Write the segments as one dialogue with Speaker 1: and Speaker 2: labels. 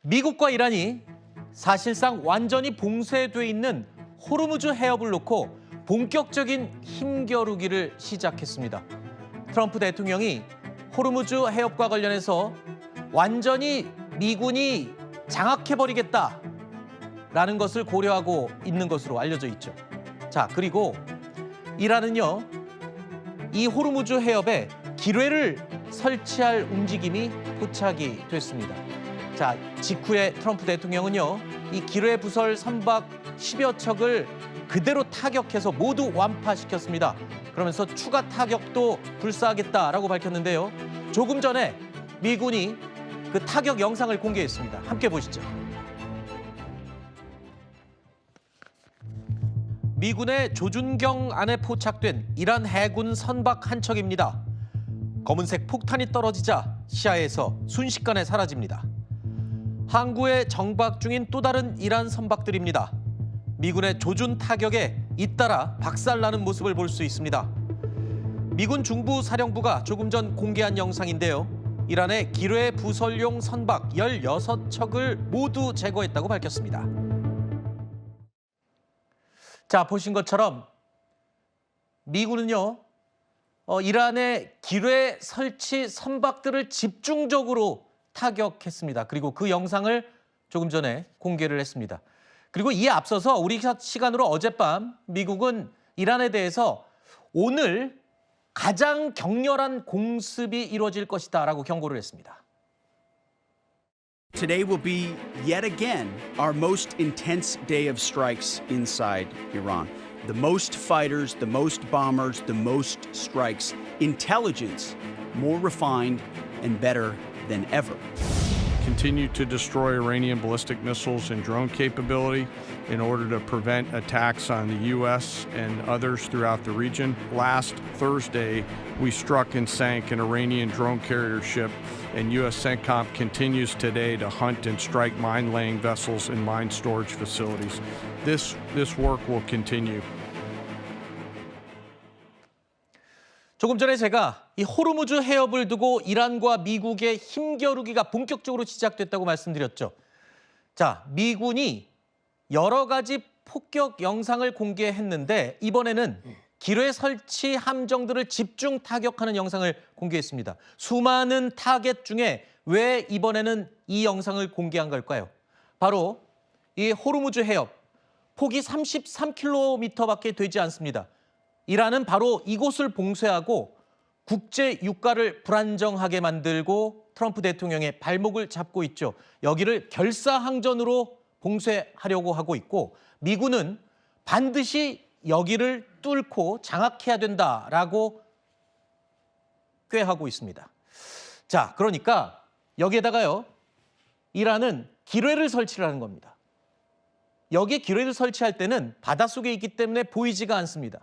Speaker 1: 미국과 이란이 사실상 완전히 봉쇄돼 있는 호르무즈 해협을 놓고 본격적인 힘겨루기를 시작했습니다. 트럼프 대통령이 호르무즈 해협과 관련해서 완전히 미군이 장악해버리겠다라는 것을 고려하고 있는 것으로 알려져 있죠. 자, 그리고 이란은요, 이 호르무즈 해협에 기뢰를 설치할 움직임이 포착이 됐습니다. 자, 직후에 트럼프 대통령은요, 이 기뢰 부설 선박 10여 척을 그대로 타격해서 모두 완파시켰습니다. 그러면서 추가 타격도 불사하겠다라고 밝혔는데요. 조금 전에 미군이 그 타격 영상을 공개했습니다. 함께 보시죠. 미군의 조준경 안에 포착된 이란 해군 선박 한 척입니다. 검은색 폭탄이 떨어지자 시야에서 순식간에 사라집니다. 항구에 정박 중인 또 다른 이란 선박들입니다. 미군의 조준 타격에 잇따라 박살나는 모습을 볼 수 있습니다. 미군 중부사령부가 조금 전 공개한 영상인데요. 이란의 기뢰 부설용 선박 16척을 모두 제거했다고 밝혔습니다. 자, 보신 것처럼 미군은요, 이란의 기뢰 설치 선박들을 집중적으로 타격했습니다. 그리고 그 영상을 조금 전에 공개를 했습니다. 그리고 이에 앞서서 우리 시간으로 어젯밤 미국은 이란에 대해서 오늘 가장 격렬한 공습이 이루어질 것이다라고 경고를 했습니다.
Speaker 2: Today will be yet again our most intense day of strikes inside Iran. The most fighters, the most bombers, the most strikes. Intelligence more refined and better than ever.
Speaker 3: Continue to destroy Iranian ballistic missiles and drone capability in order to prevent attacks on the U.S. and others throughout the region. Last Thursday, we struck and sank an Iranian drone carrier ship, and U.S. CENTCOM continues today to hunt and strike mine-laying vessels and mine storage facilities. This work will continue.
Speaker 1: 조금 전에 제가 이 호르무즈 해협을 두고 이란과 미국의 힘겨루기가 본격적으로 시작됐다고 말씀드렸죠. 자, 미군이 여러 가지 폭격 영상을 공개했는데 이번에는 기뢰 설치 함정들을 집중 타격하는 영상을 공개했습니다. 수많은 타겟 중에 왜 이번에는 이 영상을 공개한 걸까요? 바로 이 호르무즈 해협, 폭이 33km밖에 되지 않습니다. 이란은 바로 이곳을 봉쇄하고 국제 유가를 불안정하게 만들고 트럼프 대통령의 발목을 잡고 있죠. 여기를 결사항전으로 봉쇄하려고 하고 있고 미군은 반드시 여기를 뚫고 장악해야 된다라고 꾀하고 있습니다. 자, 그러니까 여기에다가요, 이란은 기뢰를 설치를 하는 겁니다. 여기에 기뢰를 설치할 때는 바닷속에 있기 때문에 보이지가 않습니다.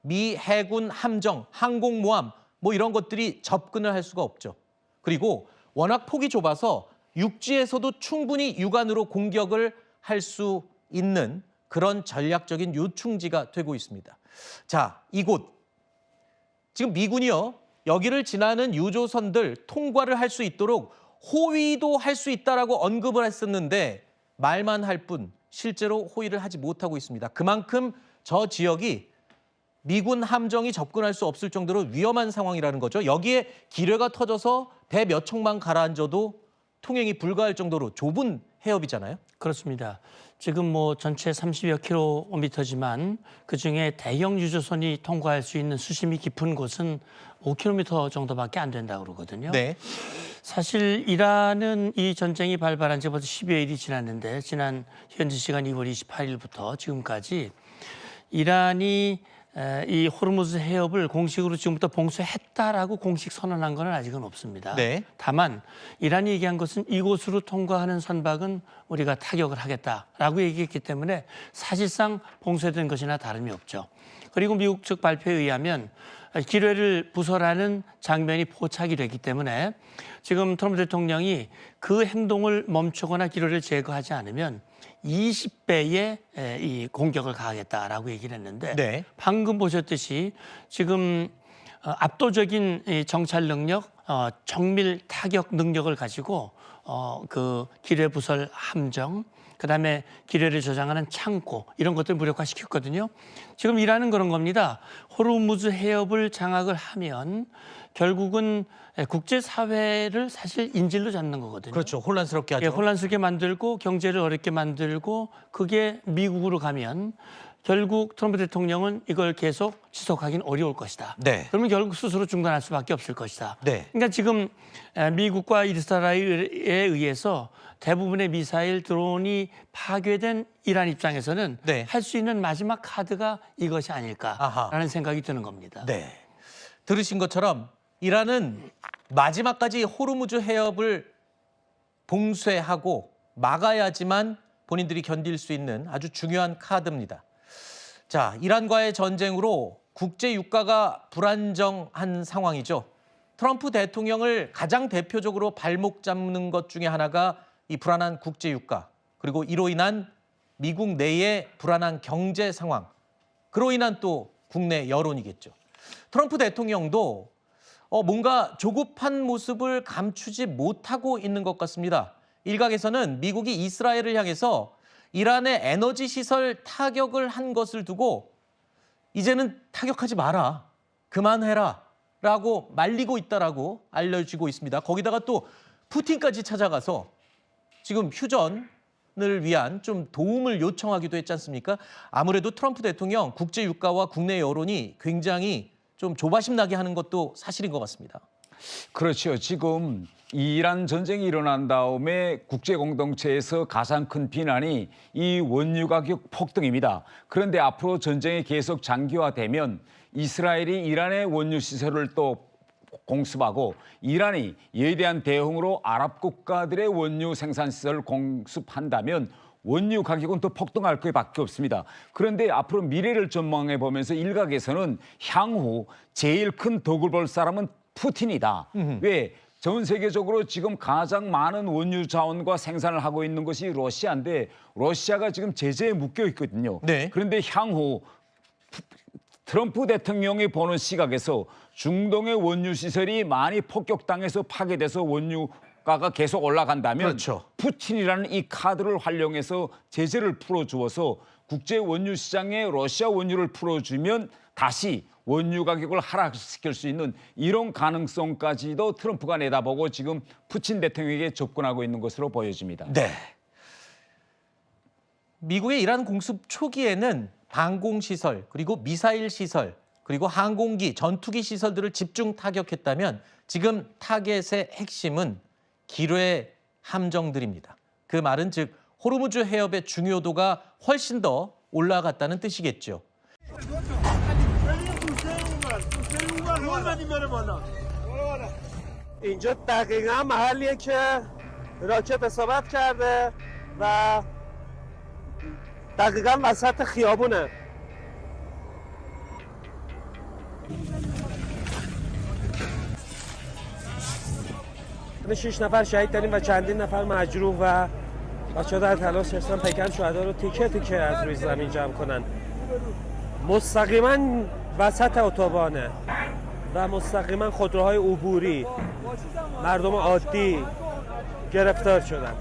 Speaker 1: 미 해군 함정, 항공모함 뭐 이런 것들이 접근을 할 수가 없죠. 그리고 워낙 폭이 좁아서 육지에서도 충분히 육안으로 공격을 할 수 있는 그런 전략적인 요충지가 되고 있습니다. 자, 이곳 지금 미군이요, 여기를 지나는 유조선들 통과를 할 수 있도록 호위도 할 수 있다라고 언급을 했었는데 말만 할 뿐 실제로 호위를 하지 못하고 있습니다. 그만큼 저 지역이 미군 함정이 접근할 수 없을 정도로 위험한 상황이라는 거죠. 여기에 기뢰가 터져서 배 몇 척만 가라앉아도 통행이 불가할 정도로 좁은 해협이잖아요.
Speaker 4: 그렇습니다. 지금 뭐 전체 30여 킬로미터지만 그중에 대형 유조선이 통과할 수 있는 수심이 깊은 곳은 5km 정도밖에 안 된다고 그러거든요.
Speaker 1: 네.
Speaker 4: 사실 이란은 이 전쟁이 발발한 지 벌써 10여일이 지났는데 지난 현지 시간 2월 28일부터 지금까지 이란이 이 호르무즈 해협을 공식으로 지금부터 봉쇄했다라고 공식 선언한 건 아직은 없습니다.
Speaker 1: 네.
Speaker 4: 다만 이란이 얘기한 것은 이곳으로 통과하는 선박은 우리가 타격을 하겠다라고 얘기했기 때문에 사실상 봉쇄된 것이나 다름이 없죠. 그리고 미국 측 발표에 의하면 기뢰를 부설하는 장면이 포착이 됐기 때문에 지금 트럼프 대통령이 그 행동을 멈추거나 기뢰를 제거하지 않으면 20배의 이 공격을 가하겠다라고 얘기를 했는데
Speaker 1: 네.
Speaker 4: 방금 보셨듯이 지금 압도적인 정찰 능력, 정밀 타격 능력을 가지고 그 기뢰 부설 함정, 그다음에 기뢰를 저장하는 창고 이런 것들 무력화시켰거든요. 지금 이란은 그런 겁니다. 호르무즈 해협을 장악을 하면 결국은 국제사회를 사실 인질로 잡는 거거든요.
Speaker 1: 그렇죠. 혼란스럽게 하죠.
Speaker 4: 예, 혼란스럽게 만들고 경제를 어렵게 만들고 그게 미국으로 가면 결국 트럼프 대통령은 이걸 계속 지속하기는 어려울 것이다.
Speaker 1: 네.
Speaker 4: 그러면 결국 스스로 중단할 수밖에 없을 것이다.
Speaker 1: 네.
Speaker 4: 그러니까 지금 미국과 이스라엘에 의해서 대부분의 미사일 드론이 파괴된 이란 입장에서는
Speaker 1: 네.
Speaker 4: 할 수 있는 마지막 카드가 이것이 아닐까라는
Speaker 1: 아하.
Speaker 4: 생각이 드는 겁니다.
Speaker 1: 네. 들으신 것처럼 이란은 마지막까지 호르무즈 해협을 봉쇄하고 막아야지만 본인들이 견딜 수 있는 아주 중요한 카드입니다. 자, 이란과의 전쟁으로 국제 유가가 불안정한 상황이죠. 트럼프 대통령을 가장 대표적으로 발목 잡는 것 중에 하나가 이 불안한 국제 유가, 그리고 이로 인한 미국 내의 불안한 경제 상황, 그로 인한 또 국내 여론이겠죠. 트럼프 대통령도 뭔가 조급한 모습을 감추지 못하고 있는 것 같습니다. 일각에서는 미국이 이스라엘을 향해서 이란의 에너지 시설 타격을 한 것을 두고 이제는 타격하지 마라, 그만해라 라고 말리고 있다라고 알려지고 있습니다. 거기다가 또 푸틴까지 찾아가서 지금 휴전을 위한 좀 도움을 요청하기도 했지 않습니까? 아무래도 트럼프 대통령 국제 유가와 국내 여론이 굉장히 좀 조바심 나게 하는 것도 사실인 것 같습니다.
Speaker 5: 그렇죠. 지금 이란 전쟁이 일어난 다음에 국제 공동체에서 가장 큰 비난이 이 원유 가격 폭등입니다. 그런데 앞으로 전쟁이 계속 장기화되면 이스라엘이 이란의 원유 시설을 또 공습하고 이란이 이에 대한 대응으로 아랍 국가들의 원유 생산 시설을 공습한다면 원유 가격은 또 폭등할 것밖에 없습니다. 그런데 앞으로 미래를 전망해 보면서 일각에서는 향후 제일 큰 덕을 볼 사람은 푸틴이다. 왜? 전 세계적으로 지금 가장 많은 원유 자원과 생산을 하고 있는 것이 러시아인데 러시아가 지금 제재에 묶여 있거든요.
Speaker 1: 네.
Speaker 5: 그런데 향후 트럼프 대통령이 보는 시각에서 중동의 원유 시설이 많이 폭격당해서 파괴돼서 원유가가 계속 올라간다면
Speaker 1: 그렇죠.
Speaker 5: 푸틴이라는 이 카드를 활용해서 제재를 풀어주어서 국제 원유 시장에 러시아 원유를 풀어주면 다시 원유 가격을 하락시킬 수 있는 이런 가능성까지도 트럼프가 내다보고 지금 푸틴 대통령에게 접근하고 있는 것으로 보여집니다.
Speaker 1: 네. 미국의 이란 공습 초기에는 방공시설, 그리고 미사일 시설, 그리고 항공기, 전투기 시설들을 집중 타격했다면 지금 타겟의 핵심은 기뢰 함정들입니다. 그 말은 즉 호르무즈 해협의 중요도가 훨씬 더 올라갔다는 뜻이겠죠.
Speaker 6: اینجا دقیقا محلیه که راکت اصابت کرده و دقیقا وسط خیابونه. یعنی 6 نفر شهید داریم و چندین نفر مجروح و بچه‌ها در تلاش هستن پیکر شهدا رو تیکه تیکه از روی زمین جمع کنن. مستقیما وسط اتوبانه و مستقیما خودروهای عبوری مردم عادی گرفتار شدند.